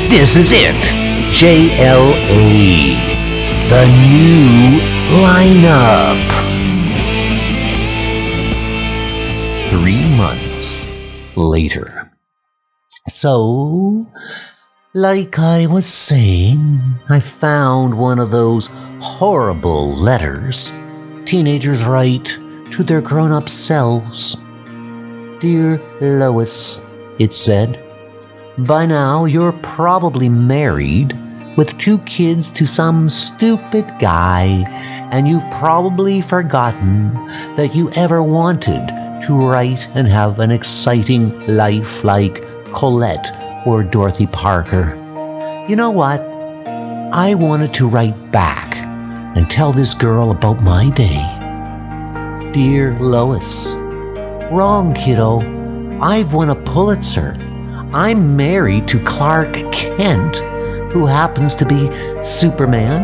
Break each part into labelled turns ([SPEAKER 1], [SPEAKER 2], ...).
[SPEAKER 1] This is it. JLA. The new lineup. 3 months later. So, like I was saying, I found one of those horrible letters teenagers write to their grown-up selves. Dear Lois, it said, by now you're probably married with 2 kids to some stupid guy, and you've probably forgotten that you ever wanted to write and have an exciting life like Colette or Dorothy Parker. You know what? I wanted to write back and tell this girl about my day. Dear Lois, wrong, kiddo. I've won a Pulitzer. I'm married to Clark Kent, who happens to be Superman,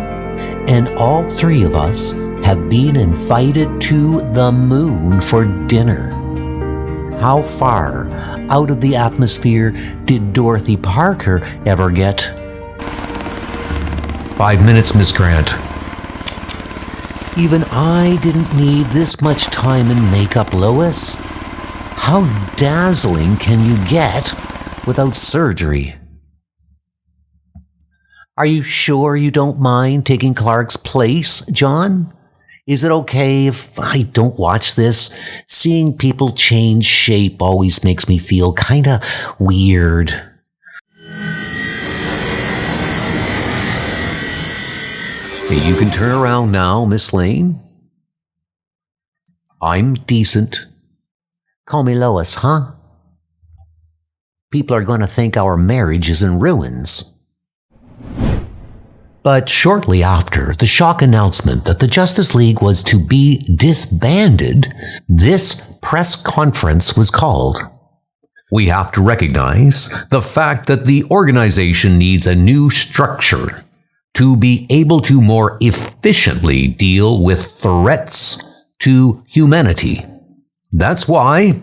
[SPEAKER 1] and all 3 of us have been invited to the moon for dinner. How far out of the atmosphere did Dorothy Parker ever get?
[SPEAKER 2] 5 minutes, Miss Grant.
[SPEAKER 1] Even I didn't need this much time in makeup, Lois. How dazzling can you get without surgery? Are you sure you don't mind taking Clark's place, John? Is it okay if I don't watch this? Seeing people change shape always makes me feel kinda weird. Hey, you can turn around now, Miss Lane. I'm decent. Call me Lois, huh? People are going to think our marriage is in ruins. But shortly after the shock announcement that the Justice League was to be disbanded, this press conference was called. We have to recognize the fact that the organization needs a new structure to be able to more efficiently deal with threats to humanity. That's why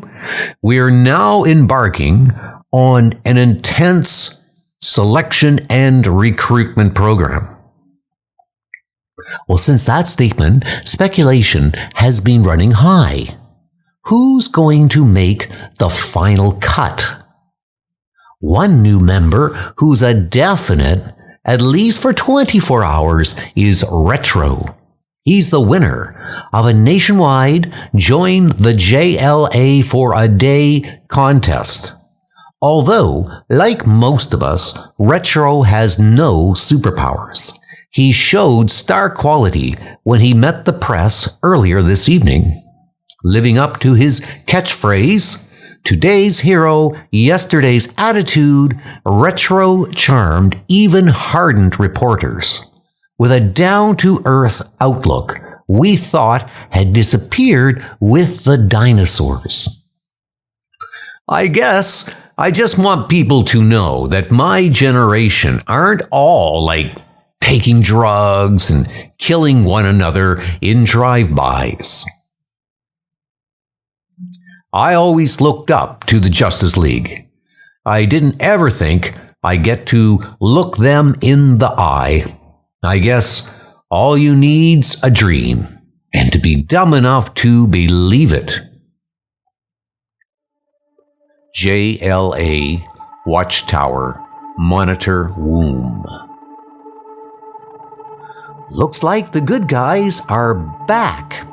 [SPEAKER 1] we're now embarking on an intense selection and recruitment program. Well, since that statement, speculation has been running high. Who's going to make the final cut? One new member who's a definite, at least for 24 hours, is Retro. He's the winner of a nationwide Join the JLA for a Day contest. Although, like most of us, Retro has no superpowers. He showed star quality when he met the press earlier this evening. Living up to his catchphrase, today's hero, yesterday's attitude, Retro charmed even hardened reporters. With a down-to-earth outlook we thought had disappeared with the dinosaurs. I guess I just want people to know that my generation aren't all like taking drugs and killing one another in drive-bys. I always looked up to the Justice League. I didn't ever think I'd get to look them in the eye. I guess all you need's a dream, and to be dumb enough to believe it. JLA Watchtower Monitor Womb. Looks like the good guys are back.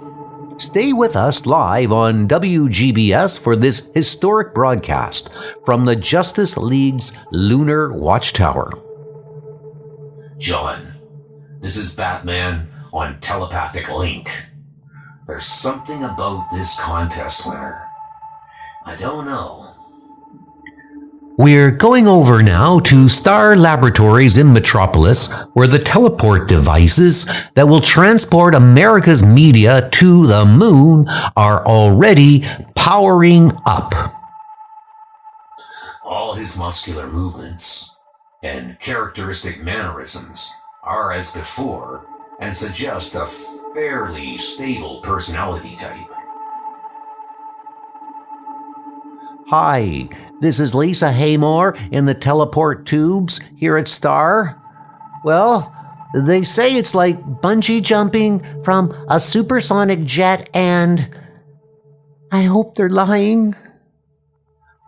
[SPEAKER 1] Stay with us live on WGBS for this historic broadcast from the Justice League's Lunar Watchtower.
[SPEAKER 2] John, this is Batman on telepathic link. There's something about this contest winner. I don't know.
[SPEAKER 1] We're going over now to Star Laboratories in Metropolis, where the teleport devices that will transport America's media to the moon are already powering up.
[SPEAKER 2] All his muscular movements and characteristic mannerisms are as before and suggest a fairly stable personality type.
[SPEAKER 1] Hi, This is Lisa Haymore in the teleport tubes here at Star. Well, they say it's like bungee jumping from a supersonic jet, and I hope they're lying.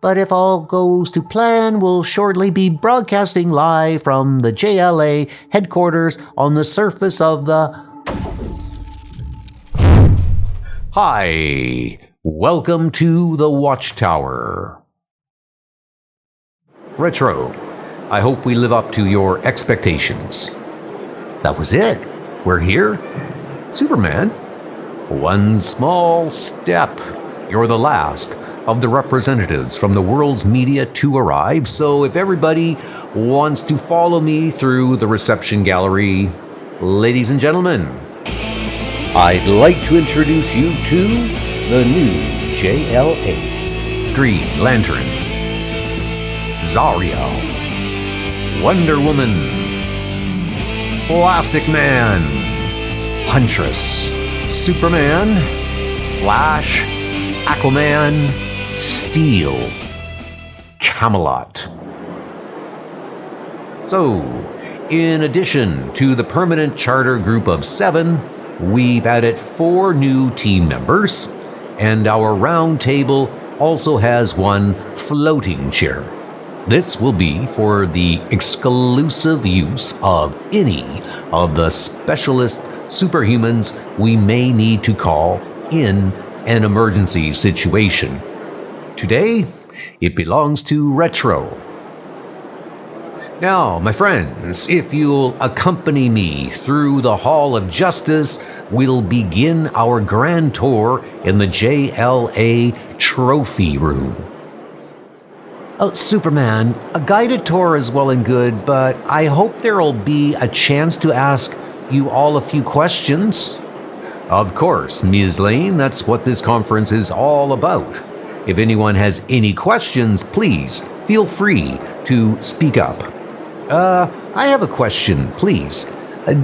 [SPEAKER 1] But if all goes to plan, we'll shortly be broadcasting live from the JLA headquarters on the surface of the... Hi, welcome to the Watchtower. Retro, I hope we live up to your expectations. That was it. We're here. Superman. One small step. You're the last of the representatives from the world's media to arrive, so if everybody wants to follow me through the reception gallery, ladies and gentlemen, I'd like to introduce you to the new JLA. Green Lantern, Zariel, Wonder Woman, Plastic Man, Huntress, Superman, Flash, Aquaman, Steel, Camelot. So, in addition to the permanent charter group of 7, we've added 4 new team members, and our round table also has 1 floating chair. This will be for the exclusive use of any of the specialist superhumans we may need to call in an emergency situation. Today, it belongs to Retro. Now, my friends, if you'll accompany me through the Hall of Justice, we'll begin our grand tour in the JLA Trophy Room. Oh, Superman, a guided tour is well and good, but I hope there'll be a chance to ask you all a few questions. Of course, Ms. Lane, that's what this conference is all about. If anyone has any questions, please feel free to speak up. I have a question, please.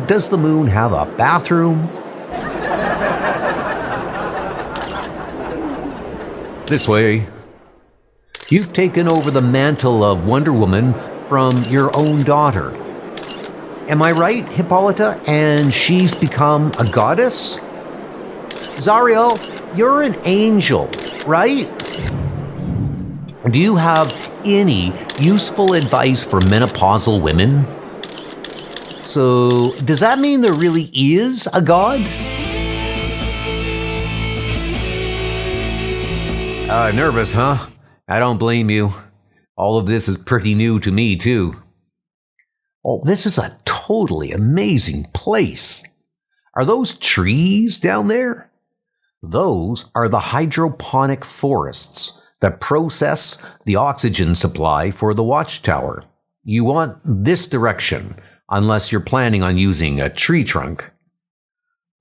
[SPEAKER 1] Does the moon have a bathroom? This way. You've taken over the mantle of Wonder Woman from your own daughter. Am I right, Hippolyta? And she's become a goddess? Zariel, you're an angel, right? Do you have any useful advice for menopausal women? So, does that mean there really is a god? Nervous, huh? I don't blame you. All of this is pretty new to me, too. Oh, this is a totally amazing place. Are those trees down there? Those are the hydroponic forests that process the oxygen supply for the Watchtower. You want this direction, unless you're planning on using a tree trunk.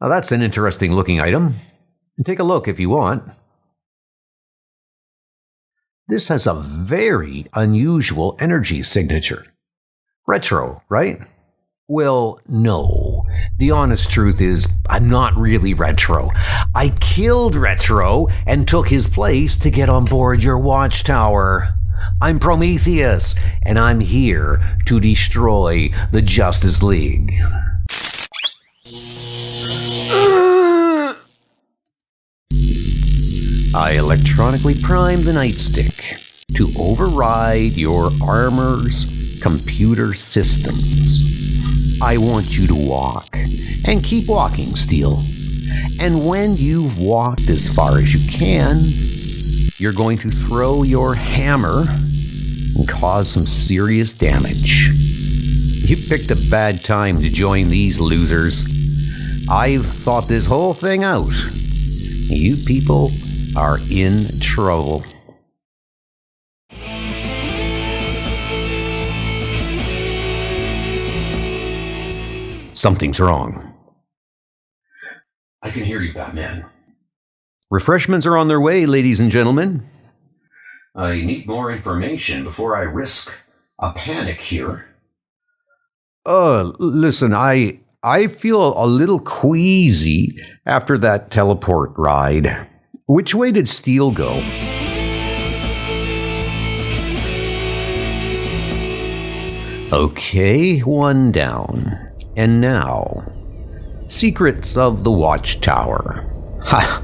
[SPEAKER 1] Now that's an interesting looking item. Take a look if you want. This has a very unusual energy signature. Retro, right? Well, no. The honest truth is, I'm not really Retro. I killed Retro and took his place to get on board your Watchtower. I'm Prometheus, and I'm here to destroy the Justice League. I electronically prime the nightstick to override your armor's computer systems. I want you to walk, and keep walking, Steel. And when you've walked as far as you can, you're going to throw your hammer and cause some serious damage. You picked a bad time to join these losers. I've thought this whole thing out. You people are in trouble. Something's wrong.
[SPEAKER 2] I can hear you, Batman.
[SPEAKER 1] Refreshments are on their way, ladies and gentlemen.
[SPEAKER 2] I need more information before I risk a panic here.
[SPEAKER 1] Listen, I feel a little queasy after that teleport ride. Which way did Steel go? Okay, one down. And now, secrets of the Watchtower. Ha!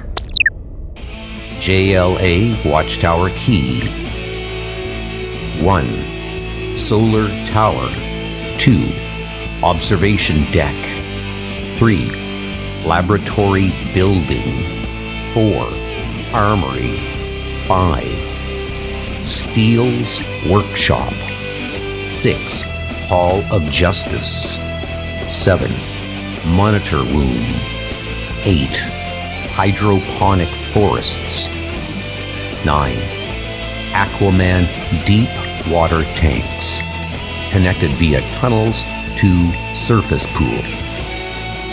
[SPEAKER 1] JLA Watchtower Key. 1. Solar Tower. 2. Observation Deck. 3. Laboratory Building. 4. Armory. 5. Steele's Workshop. 6. Hall of Justice. 7. Monitor Room. 8. Hydroponic Forests. 9. Aquaman Deep Water Tanks, connected via tunnels to surface pool.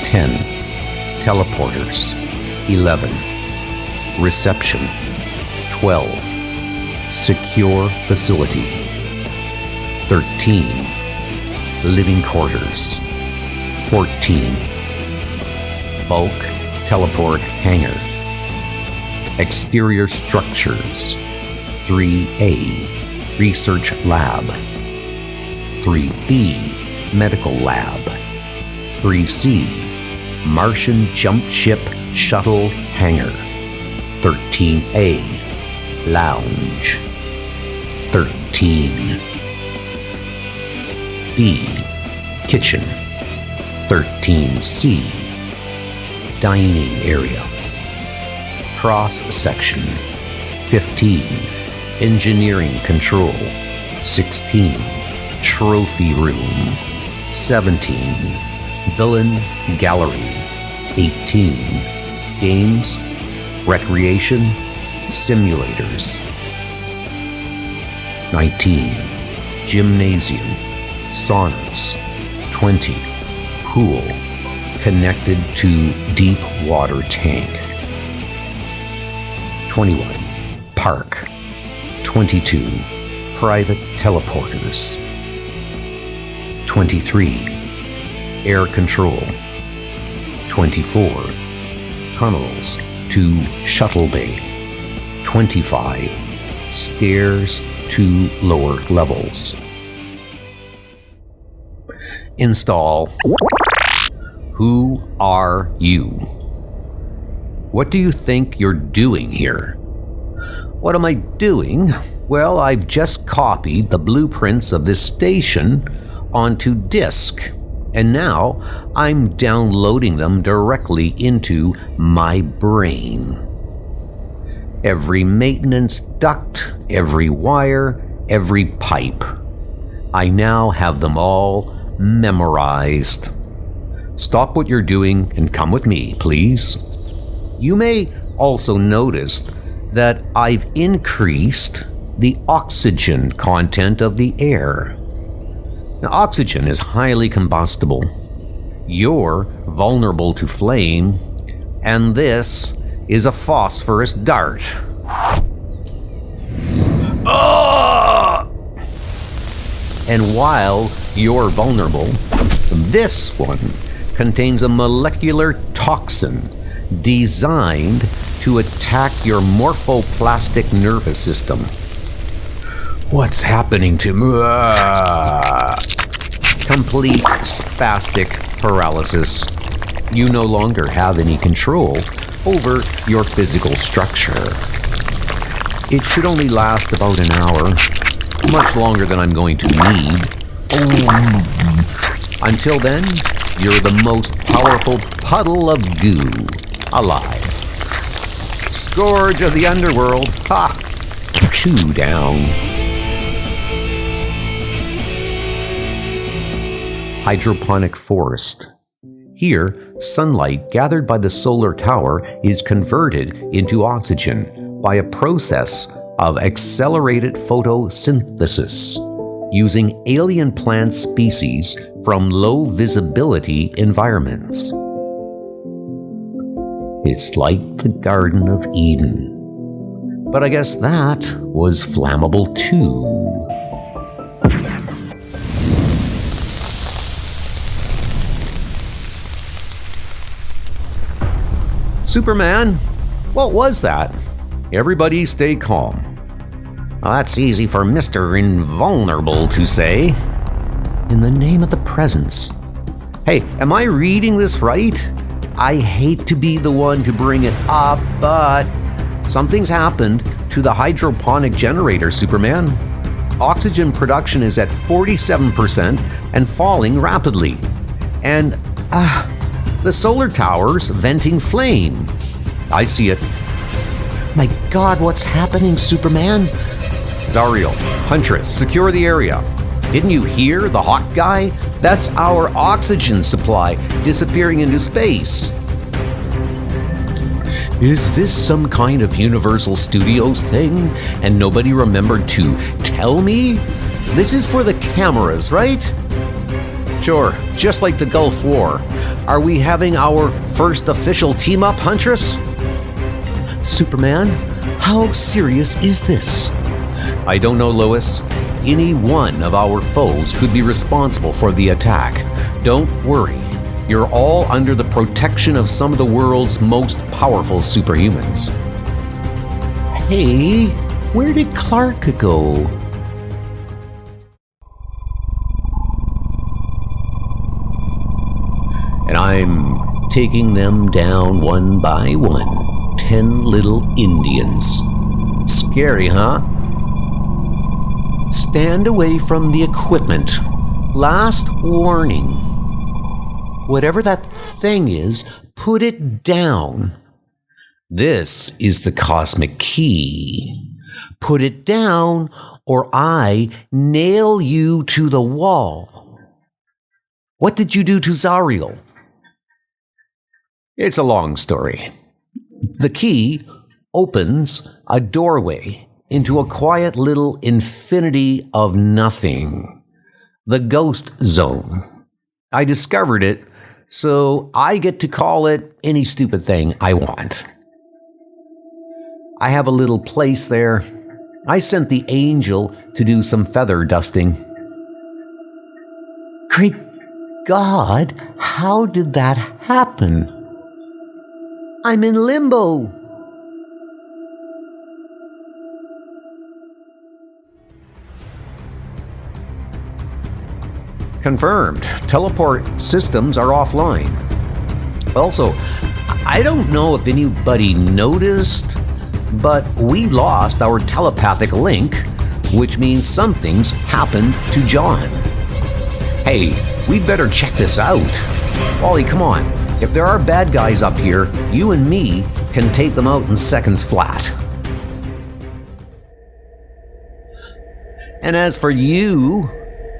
[SPEAKER 1] 10. Teleporters. 11. Reception. 12. Secure facility. 13. Living quarters. 14. Bulk teleport hangar. Exterior structures. 3A. Research lab. 3B. Medical lab. 3C. Martian jump ship shuttle hangar. 13A. Lounge. 13. B. Kitchen. 13C. Dining area. Cross section. 15. Engineering control. 16. Trophy room. 17. Villain gallery. 18. Games, recreation, simulators. 19. Gymnasium, saunas. 20. Pool, connected to deep water tank. 21. Park. 22. Private teleporters. 23. Air control. 24. Tunnels to shuttle bay. 25. Stairs to lower levels. Install. Who are you? What do you think you're doing here? What am I doing? Well, I've just copied the blueprints of this station onto disk, and now I'm downloading them directly into my brain. Every maintenance duct, every wire, every pipe. I now have them all memorized. Stop what you're doing and come with me, please. You may also notice that I've increased the oxygen content of the air. Now, oxygen is highly combustible. You're vulnerable to flame, and this is a phosphorus dart. And while you're vulnerable, this one contains a molecular toxin designed to attack your morphoplastic nervous system. What's happening to me? Complete spastic paralysis. You no longer have any control over your physical structure. It should only last about an hour, much longer than I'm going to need. Until then, you're the most powerful puddle of goo alive. Scourge of the underworld. Ha! 2 down. Hydroponic forest. Here, sunlight gathered by the solar tower is converted into oxygen by a process of accelerated photosynthesis using alien plant species from low visibility environments. It's like the Garden of Eden. But I guess that was flammable too. Superman, what was that? Everybody stay calm. Well, that's easy for Mr. Invulnerable to say. in the name of the presence? Hey, am I reading this right? I hate to be the one to bring it up, but something's happened to the hydroponic generator, Superman. Oxygen production is at 47% and falling rapidly. And, the solar tower's venting flame. I see it. My God, what's happening, Superman? Zariel, Huntress, secure the area. Didn't you hear the hawk guy? That's our oxygen supply disappearing into space. Is this some kind of Universal Studios thing and nobody remembered to tell me? This is for the cameras, right? Sure, just like the Gulf War. Are we having our first official team-up, Huntress? Superman, how serious is this? I don't know, Lois. Any one of our foes could be responsible for the attack. Don't worry. You're all under the protection of some of the world's most powerful superhumans. Hey, where did Clark go? And I'm taking them down one by one. 10 little Indians. Scary, huh? Stand away from the equipment. Last warning. Whatever that thing is, put it down. This is the cosmic key. Put it down, or I nail you to the wall. What did you do to Zariel? It's a long story. The key opens a doorway into a quiet little infinity of nothing. The ghost zone. I discovered it, so I get to call it any stupid thing I want. I have a little place there. I sent the angel to do some feather dusting. Great God, how did that happen? I'm in limbo. Confirmed. Teleport systems are offline. Also, I don't know if anybody noticed, but we lost our telepathic link, which means something's happened to John. Hey, we'd better check this out. Wally, come on. If there are bad guys up here, you and me can take them out in seconds flat. And as for you,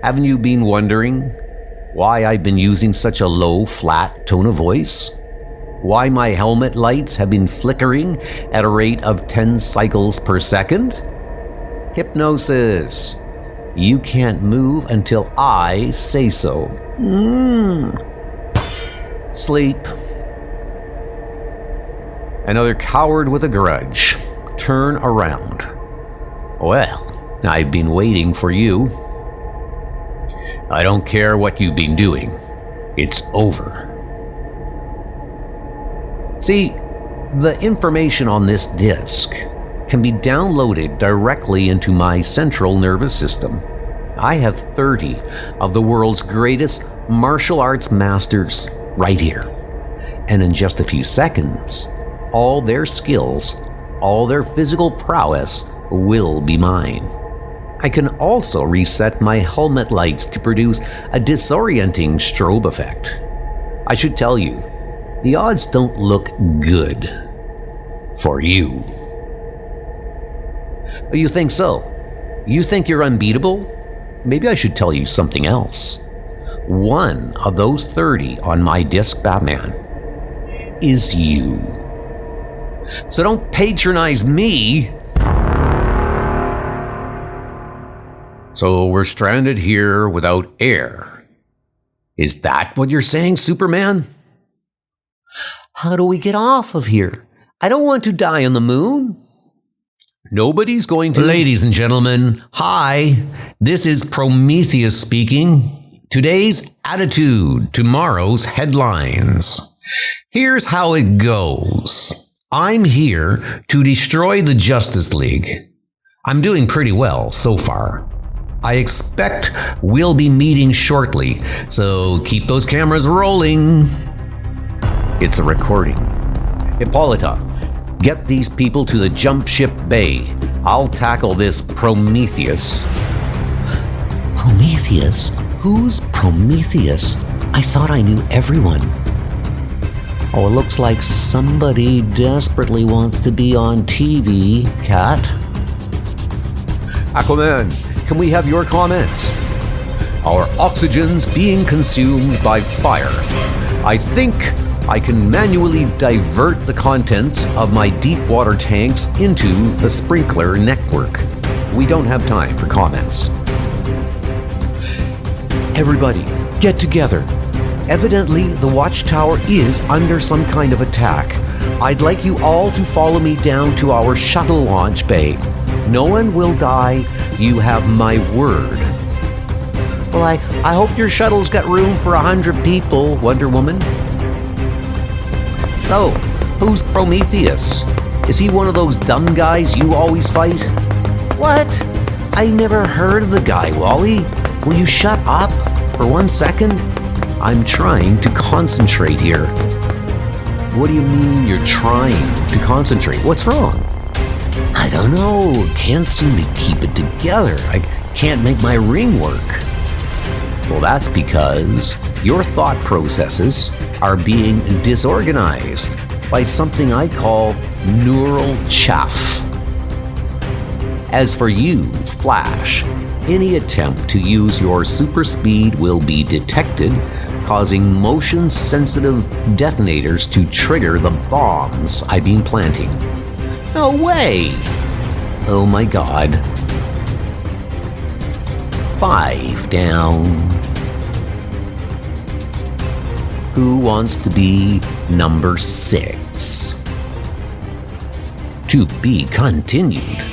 [SPEAKER 1] haven't you been wondering why I've been using such a low, flat tone of voice? Why my helmet lights have been flickering at a rate of 10 cycles per second? Hypnosis. You can't move until I say so. Sleep. Another coward with a grudge. Turn around. Well, I've been waiting for you. I don't care what you've been doing. It's over. See, the information on this disc can be downloaded directly into my central nervous system. I have 30 of the world's greatest martial arts masters right here. And in just a few seconds, all their skills, all their physical prowess will be mine. I can also reset my helmet lights to produce a disorienting strobe effect. I should tell you, the odds don't look good for you. You think so? You think you're unbeatable? Maybe I should tell you something else. One of those 30 on my disc, Batman, is you. So don't patronize me. So we're stranded here without air. Is that what you're saying, Superman? How do we get off of here? I don't want to die on the moon. Nobody's going to... Ladies and gentlemen, hi. This is Prometheus speaking. Today's attitude, tomorrow's headlines. Here's how it goes. I'm here to destroy the Justice League. I'm doing pretty well so far. I expect we'll be meeting shortly, so keep those cameras rolling. It's a recording. Hippolyta, get these people to the jump ship bay. I'll tackle this Prometheus. Prometheus? Who's Prometheus? I thought I knew everyone. Oh, it looks like somebody desperately wants to be on TV, Cat. Aquaman, can we have your comments? Our oxygen's being consumed by fire. I think I can manually divert the contents of my deep water tanks into the sprinkler network. We don't have time for comments. Everybody, get together. Evidently, the Watchtower is under some kind of attack. I'd like you all to follow me down to our shuttle launch bay. No one will die. You have my word. Well, I hope your shuttle's got room for 100 people, Wonder Woman. So, who's Prometheus? Is he one of those dumb guys you always fight? What? I never heard of the guy, Wally. Will you shut up for 1 second? I'm trying to concentrate here. What do you mean you're trying to concentrate? What's wrong? I don't know. Can't seem to keep it together. I can't make my ring work. Well, that's because your thought processes are being disorganized by something I call neural chaff. As for you, Flash, any attempt to use your super speed will be detected, causing motion-sensitive detonators to trigger the bombs I've been planting. No way! Oh my god. 5 down. Who wants to be number 6? To be continued.